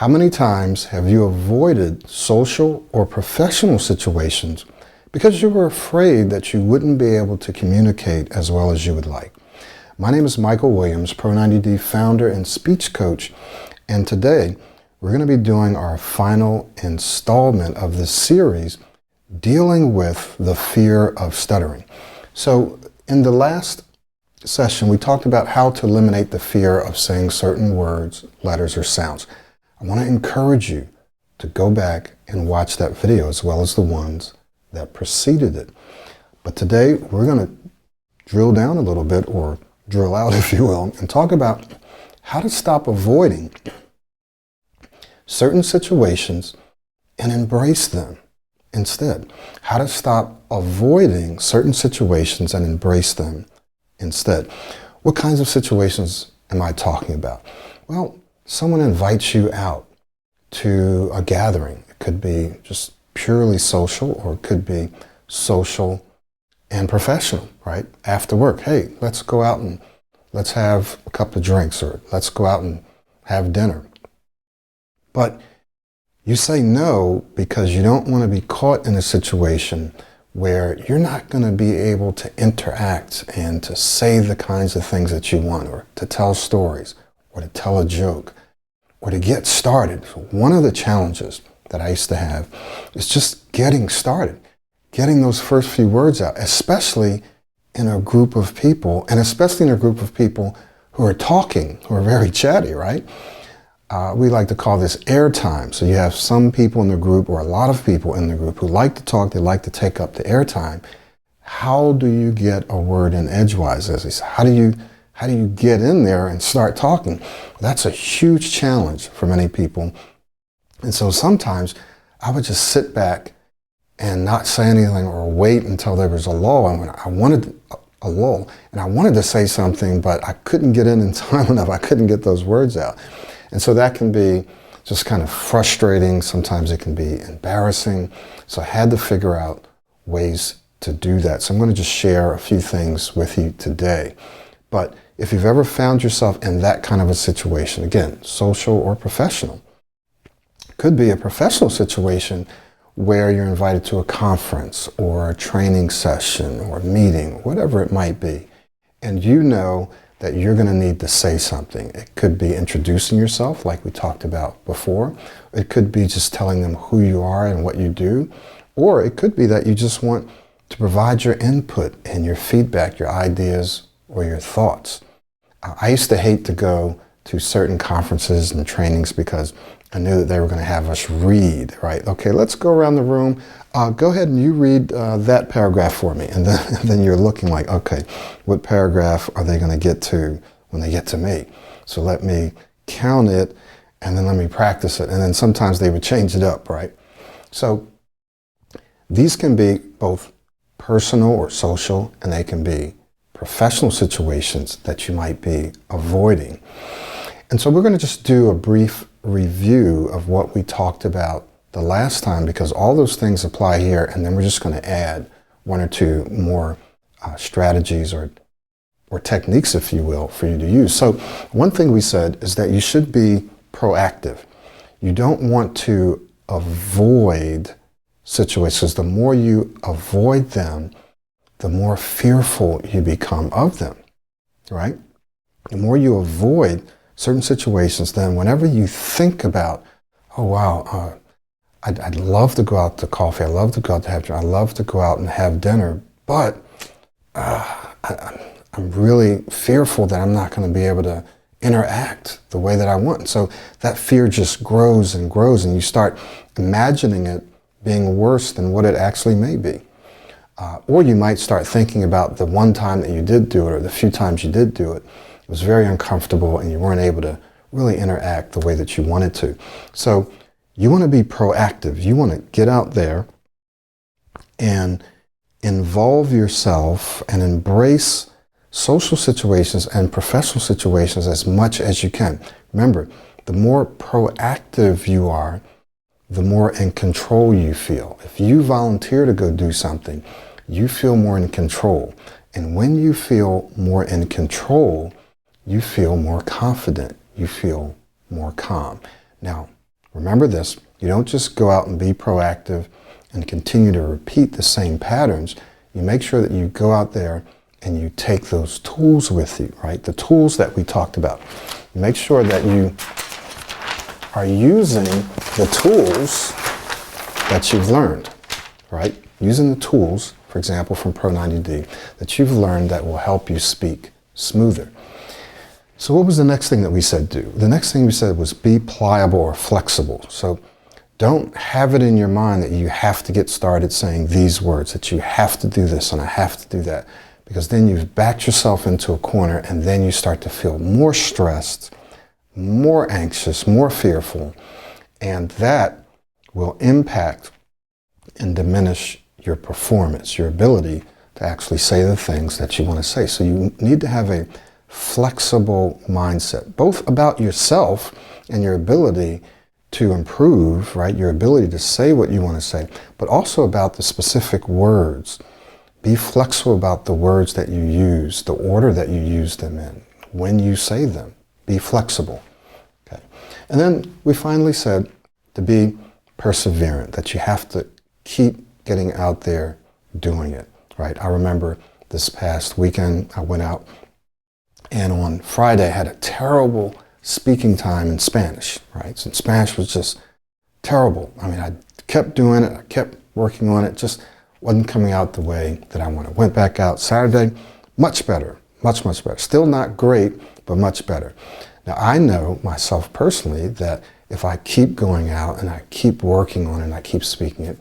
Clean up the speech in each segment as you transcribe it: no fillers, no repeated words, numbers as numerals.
How many times have you avoided social or professional situations because you were afraid that you wouldn't be able to communicate as well as you would like? My name is Michael Williams, Pro90D founder and speech coach, and today we're going to be doing our final installment of this series dealing with the fear of stuttering. So in the last session, we talked about how to eliminate the fear of saying certain words, letters, or sounds. I want to encourage you to go back and watch that video as well as the ones that preceded it. But today we're going to drill down a little bit, or drill out if you will, and talk about how to stop avoiding certain situations and embrace them instead. How to stop avoiding certain situations and embrace them instead. What kinds of situations am I talking about? Well, someone invites you out to a gathering. It could be just purely social, or it could be social and professional, right? After work, hey, let's go out and let's have a couple of drinks, or let's go out and have dinner. But you say no because you don't want to be caught in a situation where you're not going to be able to interact and to say the kinds of things that you want, or to tell stories, or to tell a joke, or to get started. So one of the challenges that I used to have is just getting started, getting those first few words out, especially in a group of people, and especially in a group of people who are talking, who are very chatty, right? We like to call this airtime. So you have some people in the group, or a lot of people in the group, who like to talk, they like to take up the airtime. How do you get a word in edgewise, as they say? How do you get in there and start talking? Well, that's a huge challenge for many people. And so sometimes I would just sit back and not say anything, or wait until there was a lull. And when I wanted a lull, and I wanted to say something, but I couldn't get in time enough. I couldn't get those words out. And so that can be just kind of frustrating. Sometimes it can be embarrassing. So I had to figure out ways to do that. So I'm going to just share a few things with you today. But if you've ever found yourself in that kind of a situation, again, social or professional, it could be a professional situation where you're invited to a conference or a training session or a meeting, whatever it might be, and you know that you're going to need to say something. It could be introducing yourself, like we talked about before. It could be just telling them who you are and what you do. Or it could be that you just want to provide your input and your feedback, your ideas, or your thoughts. I used to hate to go to certain conferences and trainings because I knew that they were going to have us read, right? Okay, let's go around the room. Go ahead and you read that paragraph for me. And then you're looking like, okay, what paragraph are they going to get to when they get to me? So let me count it, and then let me practice it. And then sometimes they would change it up, right? So these can be both personal or social, and they can be professional situations that you might be avoiding. And so we're going to just do a brief review of what we talked about the last time, because all those things apply here, and then we're just going to add one or two more strategies or techniques, if you will, for you to use. So one thing we said is that you should be proactive. You don't want to avoid situations. The more you avoid them, the more fearful you become of them, right? The more you avoid certain situations, then whenever you think about, oh wow, I'd love to go out to coffee, I'd love to go out to have dinner, I'd love to go out and have dinner, but I'm really fearful that I'm not going to be able to interact the way that I want. So that fear just grows and grows, and you start imagining it being worse than what it actually may be. Or you might start thinking about the one time that you did do it, or the few times you did do it. It was very uncomfortable and you weren't able to really interact the way that you wanted to. So you want to be proactive. You want to get out there and involve yourself and embrace social situations and professional situations as much as you can. Remember, the more proactive you are, the more in control you feel. If you volunteer to go do something, you feel more in control. And when you feel more in control, you feel more confident. You feel more calm. Now, Remember this, you don't just go out and be proactive and continue to repeat the same patterns. You make sure that you go out there and you take those tools with you, right? The tools that we talked about. You make sure that you are using the tools that you've learned, right? Using the tools, for example, from Pro 90D, that you've learned that will help you speak smoother. So what was the next thing that we said do? The next thing we said was be pliable or flexible. So don't have it in your mind that you have to get started saying these words, that you have to do this and I have to do that, because then you've backed yourself into a corner and then you start to feel more stressed, more anxious, more fearful, and that will impact and diminish your performance, your ability to actually say the things that you want to say. So you need to have a flexible mindset, both about yourself and your ability to improve, right? Your ability to say what you want to say, but also about the specific words. Be flexible about the words that you use, the order that you use them in, when you say them. Be flexible. Okay. And then we finally said to be perseverant, that you have to keep getting out there doing it, right? I remember this past weekend, I went out and on Friday I had a terrible speaking time in Spanish, right? So Spanish was just terrible. I mean, I kept doing it, I kept working on it, just wasn't coming out the way that I wanted. Went back out Saturday, much better, much, much better. Still not great, but much better. Now, I know myself personally that if I keep going out and I keep working on it and I keep speaking it,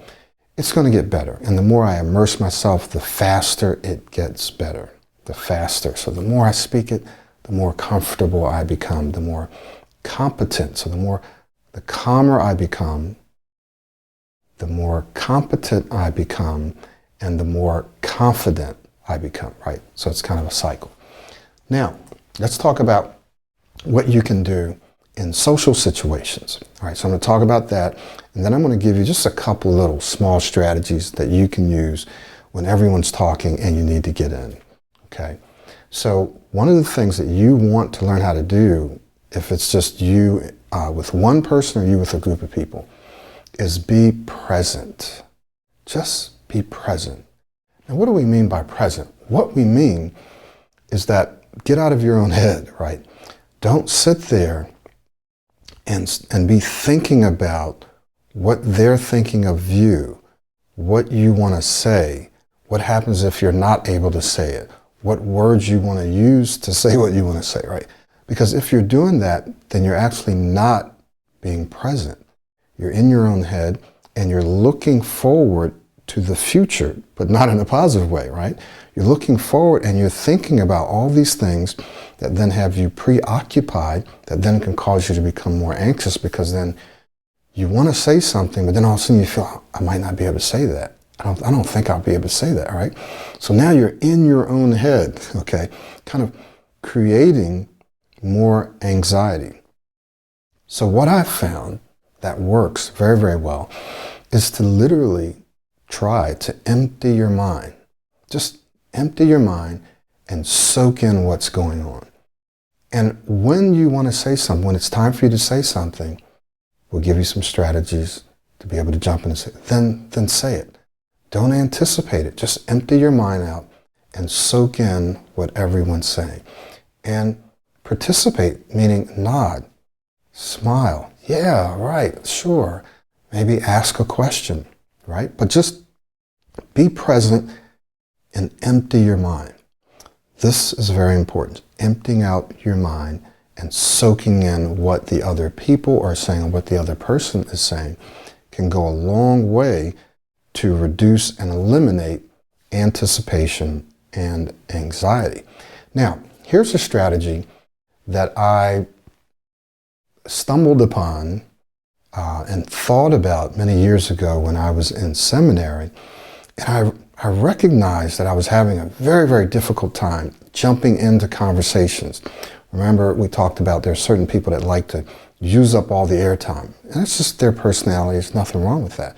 it's going to get better. And the more I immerse myself, the faster it gets better. The faster. So the more I speak it, the more comfortable I become, the more competent. So the calmer I become, the more competent I become, and the more confident I become, right? So it's kind of a cycle. Now, let's talk about what you can do in social situations. All right, so I'm going to talk about that, and then I'm going to give you just a couple little small strategies that you can use when everyone's talking and you need to get in. Okay, so one of the things that you want to learn how to do, if it's just you with one person or you with a group of people, is be present. Just be present. And what do we mean by present? What we mean is that get out of your own head, right? Don't sit there and be thinking about what they're thinking of you, what you want to say, what happens if you're not able to say it, what words you want to use to say what you want to say, right? Because if you're doing that, then you're actually not being present. You're in your own head and you're looking forward to the future, but not in a positive way, right? You're looking forward and you're thinking about all these things that then have you preoccupied, that then can cause you to become more anxious, because then you want to say something, but then all of a sudden you feel, I might not be able to say that. I don't think I'll be able to say that, right? So now you're in your own head, okay? Kind of creating more anxiety. So what I've found that works very, very well is to literally try to empty your mind. Just empty your mind and soak in what's going on. And when you want to say something, when it's time for you to say something, we'll give you some strategies to be able to jump in and say, then say it. Don't anticipate it. Just empty your mind out and soak in what everyone's saying. And participate, meaning nod, smile. Yeah, right, sure. Maybe ask a question, right? But just be present and empty your mind. This is very important. Emptying out your mind and soaking in what the other people are saying, what the other person is saying, can go a long way to reduce and eliminate anticipation and anxiety. Now, here's a strategy that I stumbled upon and thought about many years ago when I was in seminary. And I recognized that I was having a very, very difficult time jumping into conversations. Remember, we talked about there are certain people that like to use up all the airtime. And it's just their personality. There's nothing wrong with that.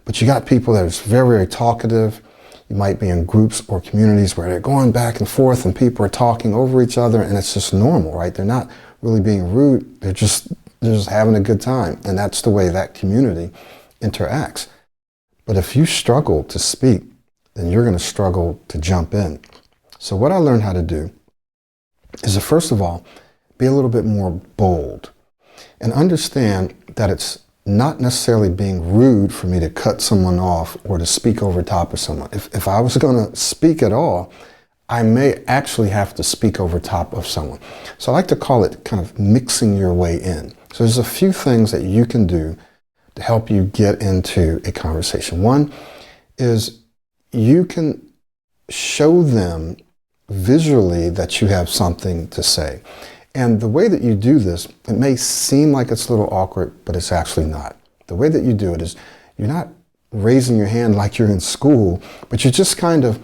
But you got people that are very, very talkative. You might be in groups or communities where they're going back and forth and people are talking over each other, and it's just normal, right? They're not really being rude. They're just they're just having a good time. And that's the way that community interacts. But if you struggle to speak, then you're going to struggle to jump in. So what I learned how to do is to, first of all, be a little bit more bold and understand that it's not necessarily being rude for me to cut someone off or to speak over top of someone. If I was going to speak at all, I may actually have to speak over top of someone. So I like to call it kind of mixing your way in. So there's a few things that you can do to help you get into a conversation. One is you can show them visually that you have something to say. And the way that you do this, it may seem like it's a little awkward, but it's actually not. The way that you do it is you're not raising your hand like you're in school, but you're just kind of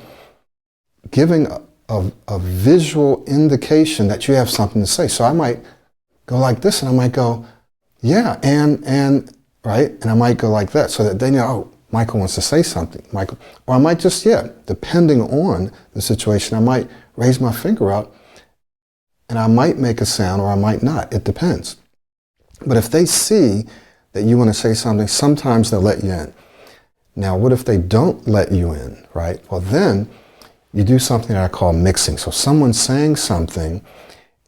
giving a visual indication that you have something to say. So I might go like this, and I might go, yeah, and right? And I might go like that, so that they know, oh, Michael wants to say something. Michael, or I might just, depending on the situation, I might raise my finger up, and I might make a sound, or I might not. It depends. But if they see that you want to say something, sometimes they'll let you in. Now, what if they don't let you in, right? Well, then you do something that I call mixing. So someone's saying something,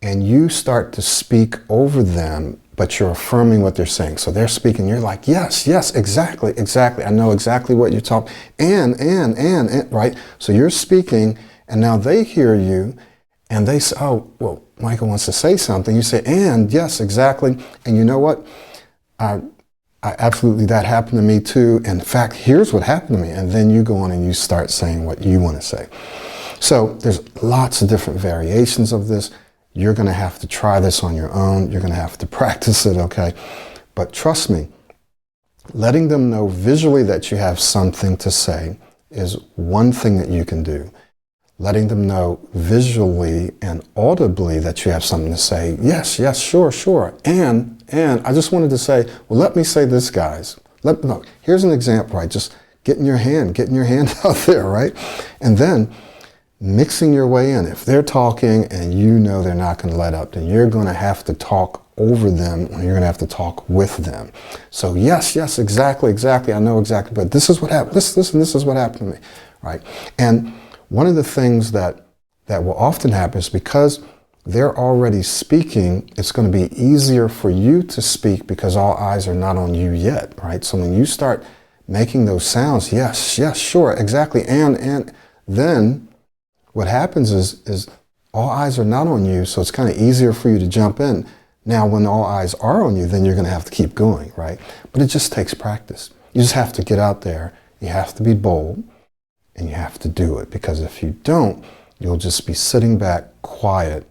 and you start to speak over them, but you're affirming what they're saying. So they're speaking, you're like, yes, exactly. I know exactly what you're talking, and, right? So you're speaking, and now they hear you, and they say, oh, well, Michael wants to say something. You say, and, yes, exactly. And you know what? I absolutely, that happened to me too. In fact, here's what happened to me. And then you go on and you start saying what you want to say. So there's lots of different variations of this. You're going to have to try this on your own. You're going to have to practice it, okay? But trust me, letting them know visually that you have something to say is one thing that you can do. Letting them know visually and audibly that you have something to say, yes, sure. And I just wanted to say, well, let me say this, guys. Look, here's an example, right? Just getting your hand out there, right? And then mixing your way in. If they're talking and you know they're not going to let up, then you're going to have to talk over them, or you're going to have to talk with them. So yes, exactly. I know exactly, but this is what happened. This is what happened to me, right? And one of the things that will often happen is because they're already speaking, it's going to be easier for you to speak because all eyes are not on you yet, right? So when you start making those sounds, yes, sure, exactly, and then what happens is all eyes are not on you, so it's kind of easier for you to jump in. Now, when all eyes are on you, then you're going to have to keep going, right? But it just takes practice. You just have to get out there. You have to be bold, and you have to do it, because if you don't, you'll just be sitting back quiet,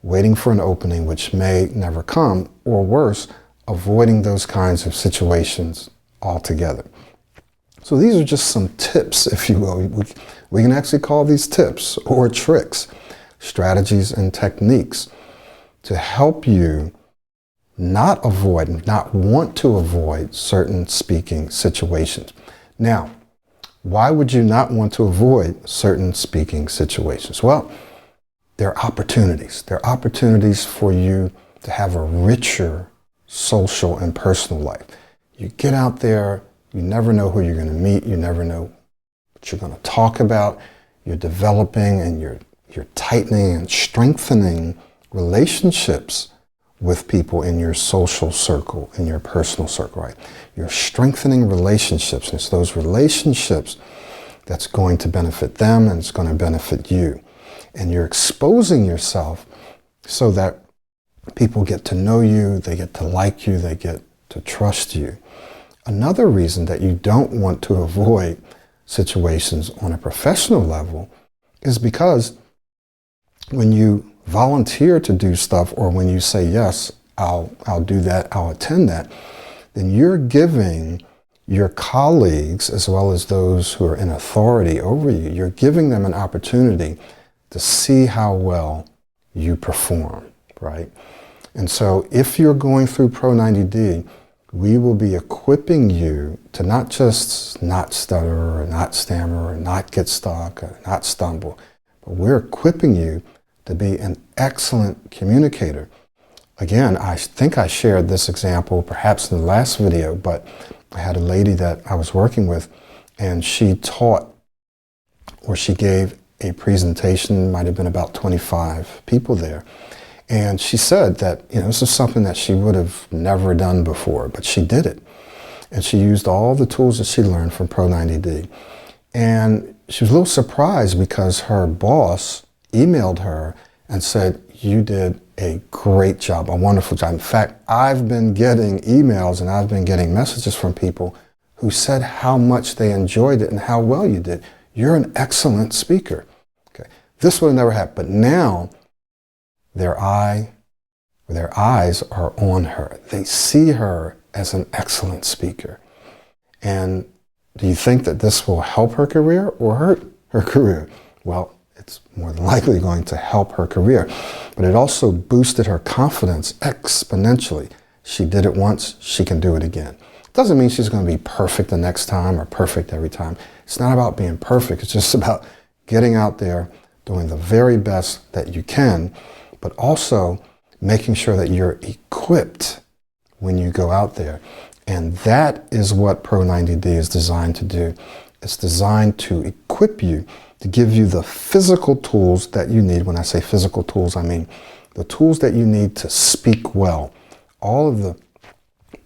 waiting for an opening which may never come, or worse, avoiding those kinds of situations altogether. So these are just some tips, if you will. We can actually call these tips or tricks, strategies and techniques to help you not want to avoid certain speaking situations. Now, why would you not want to avoid certain speaking situations? Well, there are opportunities. There are opportunities for you to have a richer social and personal life. You get out there, you never know who you're going to meet, you never know what you're going to talk about. You're developing and you're tightening and strengthening relationships with people in your social circle, in your personal circle, right? You're strengthening relationships, and it's those relationships that's going to benefit them and it's going to benefit you. And you're exposing yourself so that people get to know you, they get to like you, they get to trust you. Another reason that you don't want to avoid situations on a professional level is because when you volunteer to do stuff, or when you say, yes, I'll do that, I'll attend that, then you're giving your colleagues, as well as those who are in authority over you, you're giving them an opportunity to see how well you perform, right? And so if you're going through Pro 90D, we will be equipping you to not just not stutter or not stammer or not get stuck or not stumble, but we're equipping you to be an excellent communicator. Again, I think I shared this example perhaps in the last video, but I had a lady that I was working with, and she taught, or she gave a presentation, might have been about 25 people there. And she said that, this is something that she would have never done before, but she did it. And she used all the tools that she learned from Pro90D. And she was a little surprised because her boss emailed her and said, "You did a great job, a wonderful job. In fact, I've been getting emails and I've been getting messages from people who said how much they enjoyed it and how well you did. You're an excellent speaker." Okay. This would have never happened, but now their eyes are on her. They see her as an excellent speaker. And do you think that this will help her career or hurt her career? Well, it's more than likely going to help her career, but it also boosted her confidence exponentially. She did it once, she can do it again. It doesn't mean she's going to be perfect the next time or perfect every time. It's not about being perfect. It's just about getting out there, doing the very best that you can, but also making sure that you're equipped when you go out there. And that is what Pro90D is designed to do. It's designed to equip you, to give you the physical tools that you need. When I say physical tools, I mean the tools that you need to speak well. All of the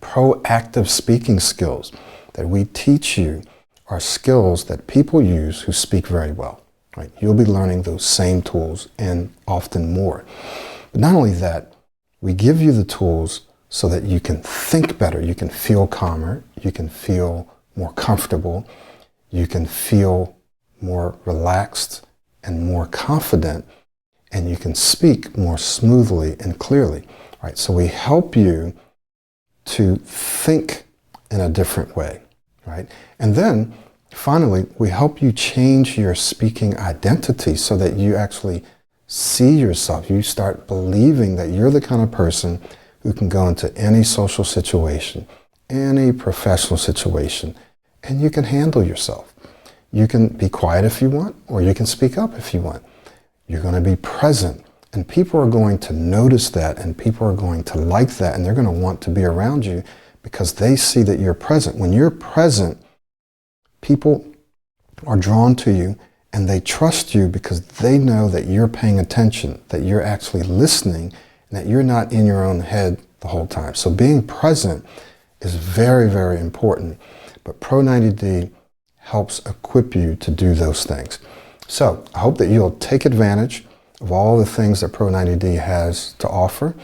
proactive speaking skills that we teach you are skills that people use who speak very well. Right? You'll be learning those same tools and often more. But not only that, we give you the tools so that you can think better, you can feel calmer, you can feel more comfortable, you can feel more relaxed and more confident, and you can speak more smoothly and clearly. Right? So we help you to think in a different way. Right? And then finally, we help you change your speaking identity so that you actually see yourself. You start believing that you're the kind of person who can go into any social situation, any professional situation, and you can handle yourself. You can be quiet if you want, or you can speak up if you want. You're going to be present, and people are going to notice that, and people are going to like that, and they're going to want to be around you because they see that you're present. When you're present, people are drawn to you and they trust you because they know that you're paying attention, that you're actually listening, and that you're not in your own head the whole time. So being present is very, very important. But Pro90D helps equip you to do those things. So I hope that you'll take advantage of all the things that Pro90D has to offer.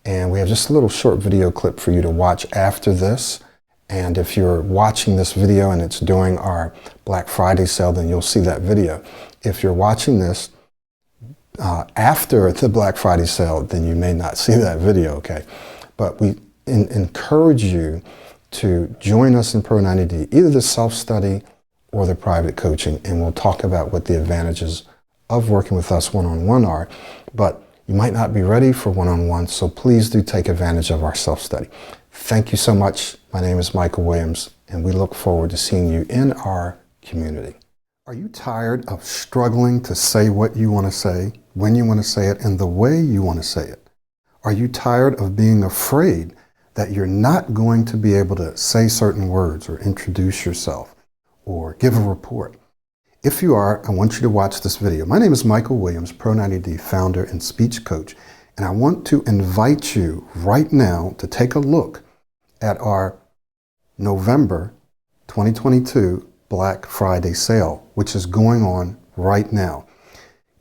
And we have just a little short video clip for you to watch after this. And if you're watching this video and it's during our Black Friday sale, then you'll see that video. If you're watching this after the Black Friday sale, then you may not see that video, okay? But we encourage you to join us in Pro90D, either the self-study or the private coaching, and we'll talk about what the advantages of working with us one-on-one are. But you might not be ready for one-on-one, so please do take advantage of our self-study. Thank you so much. My name is Michael Williams, and we look forward to seeing you in our community. Are you tired of struggling to say what you want to say, when you want to say it, and the way you want to say it? Are you tired of being afraid that you're not going to be able to say certain words or introduce yourself or give a report? If you are, I want you to watch this video. My name is Michael Williams, Pro90D founder and speech coach, and I want to invite you right now to take a look at our November 2022 Black Friday sale, which is going on right now.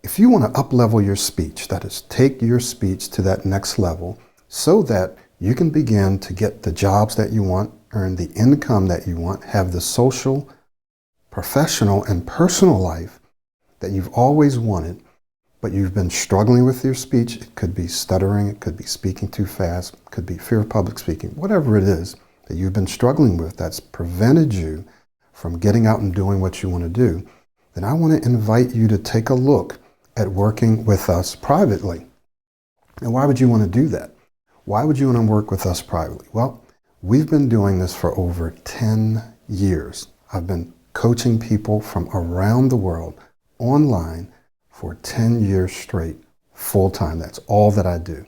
If you want to up-level your speech, that is, take your speech to that next level so that you can begin to get the jobs that you want, earn the income that you want, have the social, professional, and personal life that you've always wanted, but you've been struggling with your speech. It could be stuttering, it could be speaking too fast, it could be fear of public speaking, whatever it is that you've been struggling with that's prevented you from getting out and doing what you want to do, then I want to invite you to take a look at working with us privately. And why would you want to do that? Why would you want to work with us privately? Well, we've been doing this for over 10 years. I've been coaching people from around the world online for 10 years straight, full time. That's all that I do.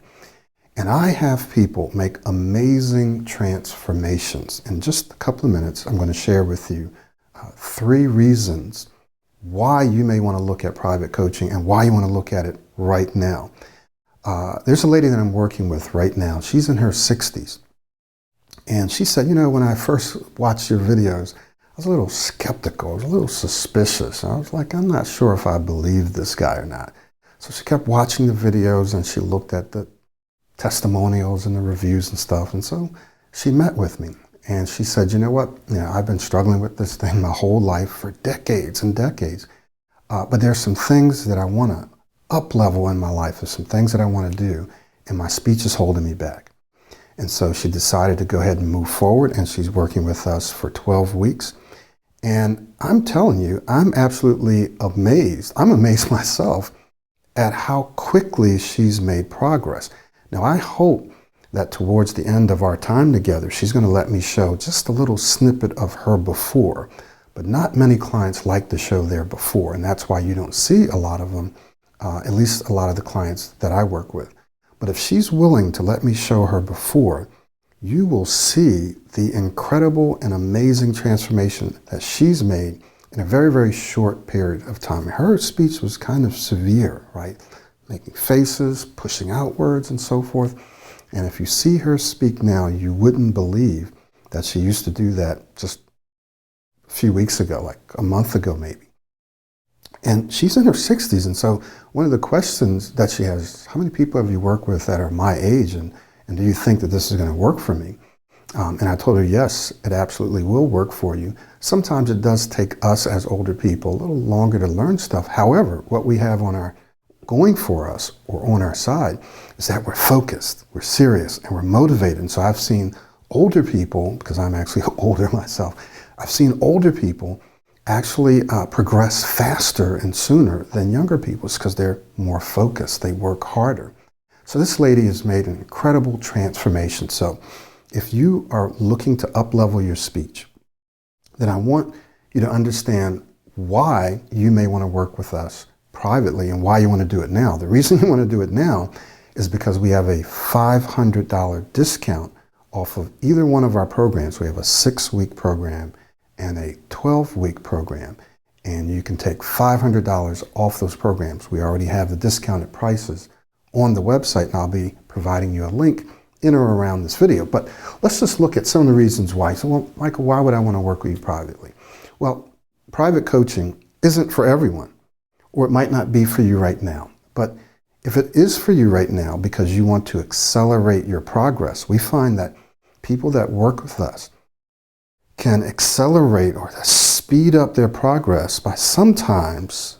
And I have people make amazing transformations. In just a couple of minutes, I'm going to share with you 3 reasons why you may want to look at private coaching and why you want to look at it right now. There's a lady that I'm working with right now. She's in her 60s. And she said, you know, when I first watched your videos, I was a little skeptical. I was a little suspicious. I was like, I'm not sure if I believe this guy or not. So she kept watching the videos and she looked at the testimonials and the reviews and stuff. And so she met with me and she said, you know what? I've been struggling with this thing my whole life for decades and decades. But there's some things that I want to up level in my life. There's some things that I want to do and my speech is holding me back. And so she decided to go ahead and move forward and she's working with us for 12 weeks. And I'm telling you, I'm absolutely amazed. I'm amazed myself at how quickly she's made progress. Now, I hope that towards the end of our time together, she's going to let me show just a little snippet of her before. But not many clients like to show their before, and that's why you don't see a lot of them, at least a lot of the clients that I work with. But if she's willing to let me show her before, you will see the incredible and amazing transformation that she's made in a very, very short period of time. Her speech was kind of severe, right? Making faces, pushing outwards, and so forth. And if you see her speak now, you wouldn't believe that she used to do that just a few weeks ago, like a month ago maybe. And she's in her 60s, and so one of the questions that she has is, how many people have you worked with that are my age, and do you think that this is going to work for me? And I told her, yes, it absolutely will work for you. Sometimes it does take us as older people a little longer to learn stuff. However, what we have going for us or on our side is that we're focused, we're serious, and we're motivated. And so I've seen older people, because I'm actually older myself, I've seen older people actually progress faster and sooner than younger people because they're more focused, they work harder. So this lady has made an incredible transformation. So if you are looking to up-level your speech, then I want you to understand why you may want to work with us privately and why you want to do it now. The reason you want to do it now is because we have a $500 discount off of either one of our programs. We have a 6-week program and a 12-week program, and you can take $500 off those programs. We already have the discounted prices on the website, and I'll be providing you a link in or around this video. But let's just look at some of the reasons why. So, well, Michael, why would I want to work with you privately? Well, private coaching isn't for everyone, or it might not be for you right now. But if it is for you right now because you want to accelerate your progress, we find that people that work with us can accelerate or speed up their progress by sometimes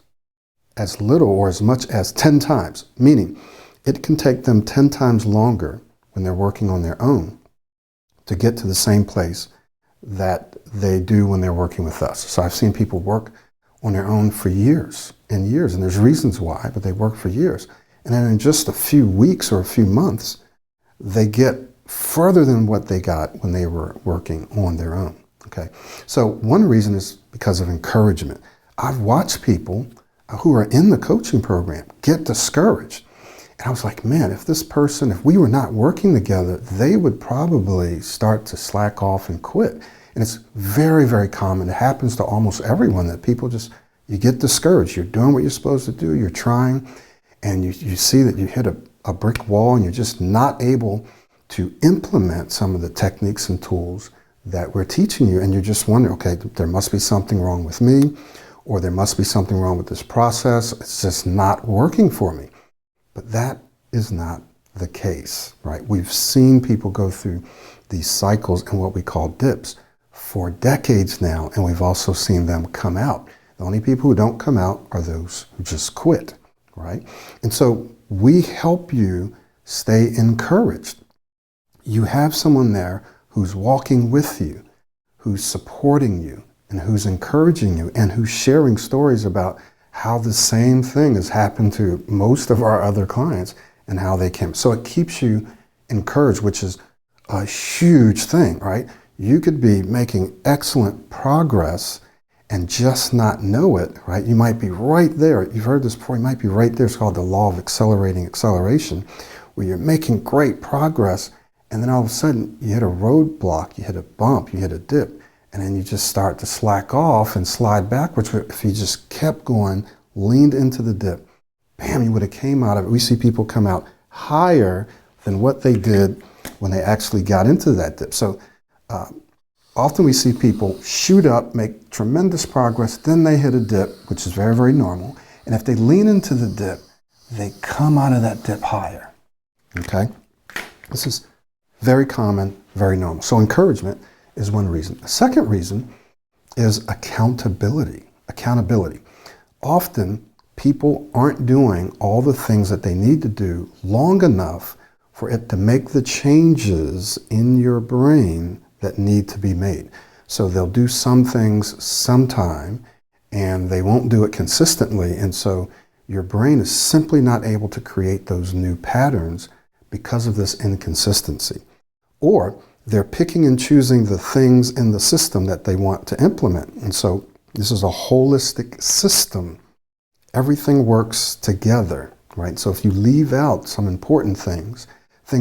as little or as much as 10 times, meaning it can take them 10 times longer when they're working on their own to get to the same place that they do when they're working with us. So I've seen people work on their own for years and years, and there's reasons why, but they work for years. And then in just a few weeks or a few months, they get further than what they got when they were working on their own. Okay, so one reason is because of encouragement. I've watched people who are in the coaching program get discouraged. And I was like, man, if we were not working together, they would probably start to slack off and quit. And it's very, very common. It happens to almost everyone that people you get discouraged. You're doing what you're supposed to do. You're trying, and you see that you hit a brick wall and you're just not able to implement some of the techniques and tools that we're teaching you. And you're just wondering, okay, there must be something wrong with me, or there must be something wrong with this process. It's just not working for me. But that is not the case, right? We've seen people go through these cycles and what we call dips for decades now, and we've also seen them come out. The only people who don't come out are those who just quit, right? And so we help you stay encouraged. You have someone there who's walking with you, who's supporting you, and who's encouraging you, and who's sharing stories about how the same thing has happened to most of our other clients and how they came. So it keeps you encouraged, which is a huge thing, right? You could be making excellent progress and just not know it, right? You might be right there. You've heard this before. You might be right there. It's called the law of accelerating acceleration, where you're making great progress, and then all of a sudden you hit a roadblock, you hit a bump, you hit a dip, and then you just start to slack off and slide backwards. If you just kept going, leaned into the dip, bam, you would have came out of it. We see people come out higher than what they did when they actually got into that dip. So often we see people shoot up, make tremendous progress, then they hit a dip, which is very, very normal. And if they lean into the dip, they come out of that dip higher. Okay? This is very common, very normal. So encouragement is one reason. The second reason is accountability. Accountability. Often people aren't doing all the things that they need to do long enough for it to make the changes in your brain that need to be made. So they'll do some things sometime and they won't do it consistently. And so your brain is simply not able to create those new patterns because of this inconsistency. Or they're picking and choosing the things in the system that they want to implement. And so this is a holistic system. Everything works together, right? So if you leave out some important things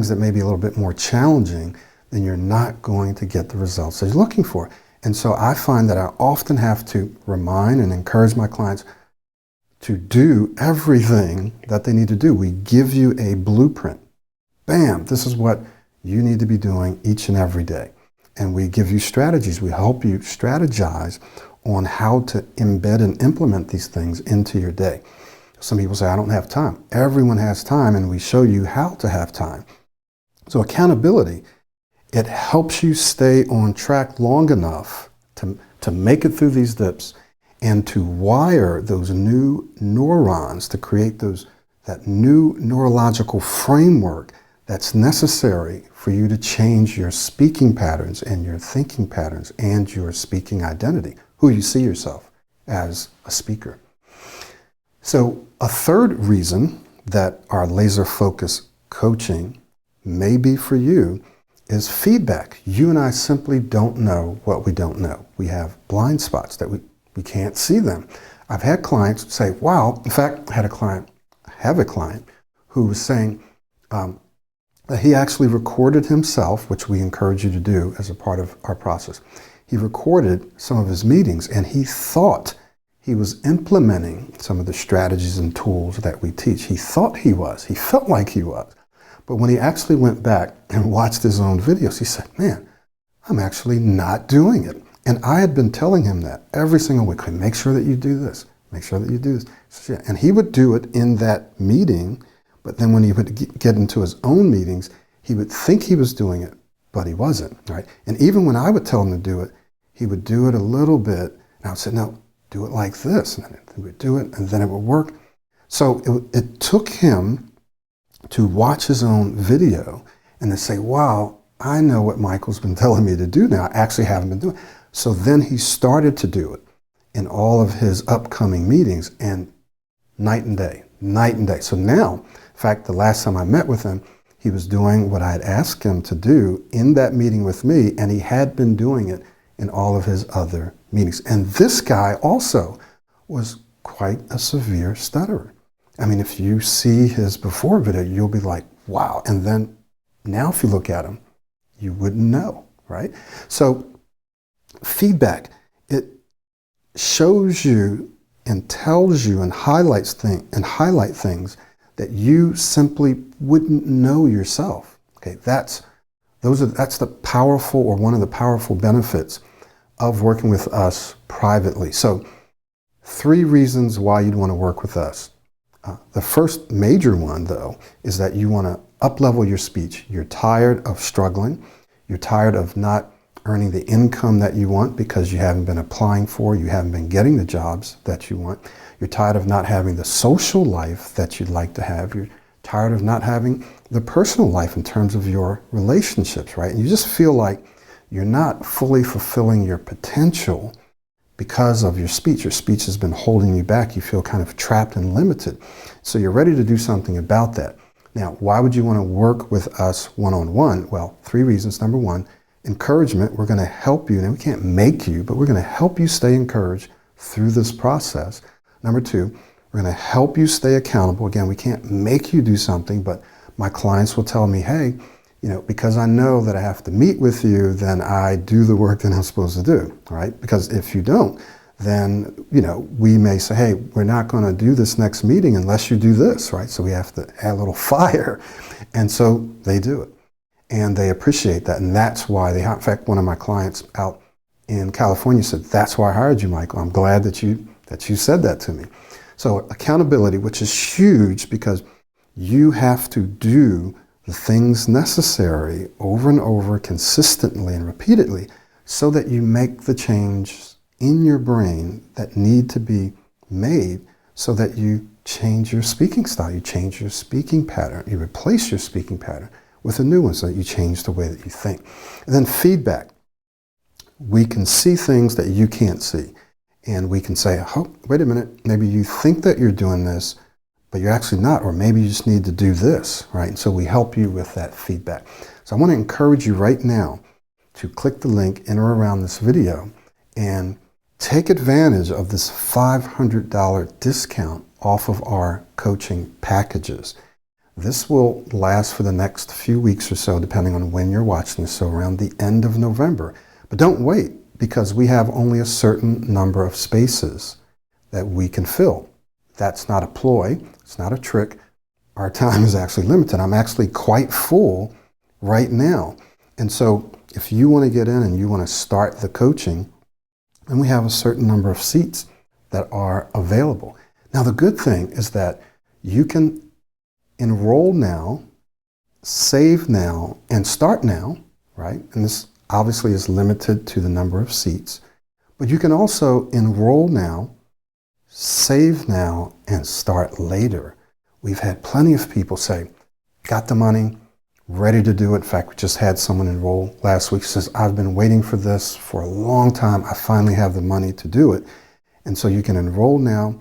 that may be a little bit more challenging, then you're not going to get the results that you're looking for. And so I find that I often have to remind and encourage my clients to do everything that they need to do. We give you a blueprint. Bam, this is what you need to be doing each and every day. And we give you strategies. We help you strategize on how to embed and implement these things into your day. Some people say, I don't have time. Everyone has time, and we show you how to have time. So accountability, it helps you stay on track long enough to make it through these dips and to wire those new neurons to create that new neurological framework that's necessary for you to change your speaking patterns and your thinking patterns and your speaking identity, who you see yourself as a speaker. So a third reason that our laser focus coaching may be for you is feedback. You and I simply don't know what we don't know. We have blind spots that we can't see them. I've had clients say, wow, in fact, I have a client who was saying that he actually recorded himself, which we encourage you to do as a part of our process. He recorded some of his meetings and he thought he was implementing some of the strategies and tools that we teach. He thought he was. He felt like he was. But when he actually went back and watched his own videos, he said, man, I'm actually not doing it. And I had been telling him that every single week. Make sure that you do this. Make sure that you do this. So, yeah. And he would do it in that meeting, but then when he would get into his own meetings, he would think he was doing it, but he wasn't, right? And even when I would tell him to do it, he would do it a little bit, and I would say, no, do it like this. And then he would do it, and then it would work. So it took him to watch his own video and to say, wow, I know what Michael's been telling me to do now. I actually haven't been doing it. So then he started to do it in all of his upcoming meetings, and night and day, night and day. So now, in fact, the last time I met with him, he was doing what I had asked him to do in that meeting with me, and he had been doing it in all of his other meetings. And this guy also was quite a severe stutterer. I mean, if you see his before video, you'll be like, wow. And then now if you look at him, you wouldn't know, right? So feedback, it shows you and tells you and highlight things that you simply wouldn't know yourself. Okay, that's the powerful, or one of the powerful benefits of working with us privately. So 3 reasons why you'd want to work with us. The first major one, though, is that you want to up-level your speech. You're tired of struggling. You're tired of not earning the income that you want because you haven't been applying for, you haven't been getting the jobs that you want. You're tired of not having the social life that you'd like to have. You're tired of not having the personal life in terms of your relationships, right? And you just feel like you're not fully fulfilling your potential because of your speech. Your speech has been holding you back. You feel kind of trapped and limited. So you're ready to do something about that. Now, why would you want to work with us one-on-one? Well, 3 reasons. Number 1, encouragement. We're going to help you. Now, we can't make you, but we're going to help you stay encouraged through this process. Number 2, we're going to help you stay accountable. Again, we can't make you do something, but My clients will tell me, hey, because I know that I have to meet with you, then I do the work that I'm supposed to do, right? Because if you don't, then, we may say, hey, we're not going to do this next meeting unless you do this, right? So we have to add a little fire. And so they do it. And they appreciate that. And that's why in fact, one of my clients out in California said, that's why I hired you, Michael. I'm glad that you said that to me. So accountability, which is huge because you have to do the things necessary over and over consistently and repeatedly so that you make the change in your brain that need to be made so that you change your speaking style, you change your speaking pattern, you replace your speaking pattern with a new one so that you change the way that you think. And then feedback. We can see things that you can't see. And we can say, oh, wait a minute, maybe you think that you're doing this, but you're actually not, or maybe you just need to do this, right? And so we help you with that feedback. So I want to encourage you right now to click the link in or around this video and take advantage of this $500 discount off of our coaching packages. This will last for the next few weeks or so, depending on when you're watching this, so around the end of November. But don't wait, because we have only a certain number of spaces that we can fill. That's not a ploy. It's not a trick. Our time is actually limited. I'm actually quite full right now. And so if you want to get in and you want to start the coaching, then we have a certain number of seats that are available. Now, the good thing is that you can enroll now, save now, and start now, right? And this obviously is limited to the number of seats. But you can also enroll now, save now, and start later. We've had plenty of people say, got the money, ready to do it. In fact, we just had someone enroll last week. Says, I've been waiting for this for a long time. I finally have the money to do it. And so you can enroll now,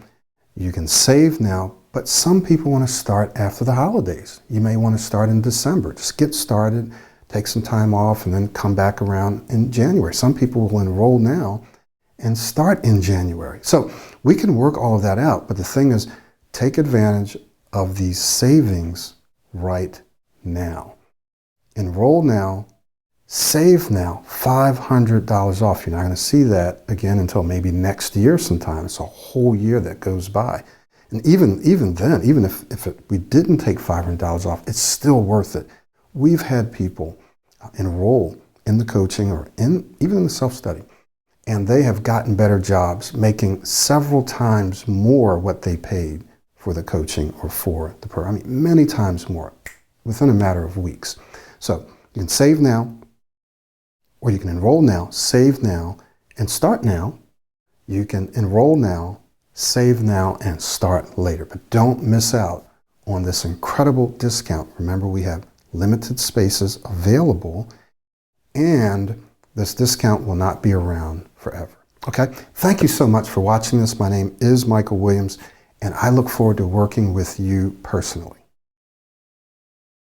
you can save now, but some people want to start after the holidays. You may want to start in December. Just get started, take some time off, and then come back around in January. Some people will enroll now and start in January. So we can work all of that out. But the thing is, take advantage of these savings right now. Enroll now, save now, $500 off. You're not going to see that again until maybe next year sometime. It's a whole year that goes by. And even then, even if we didn't take $500 off, it's still worth it. We've had people enroll in the coaching or even in the self-study, and they have gotten better jobs, making several times more what they paid for the coaching or for the program. I mean, many times more within a matter of weeks. So you can save now, or you can enroll now, save now, and start now. You can enroll now, save now, and start later. But don't miss out on this incredible discount. Remember, we have limited spaces available, and this discount will not be around forever. Okay? Thank you so much for watching this. My name is Michael Williams, and I look forward to working with you personally.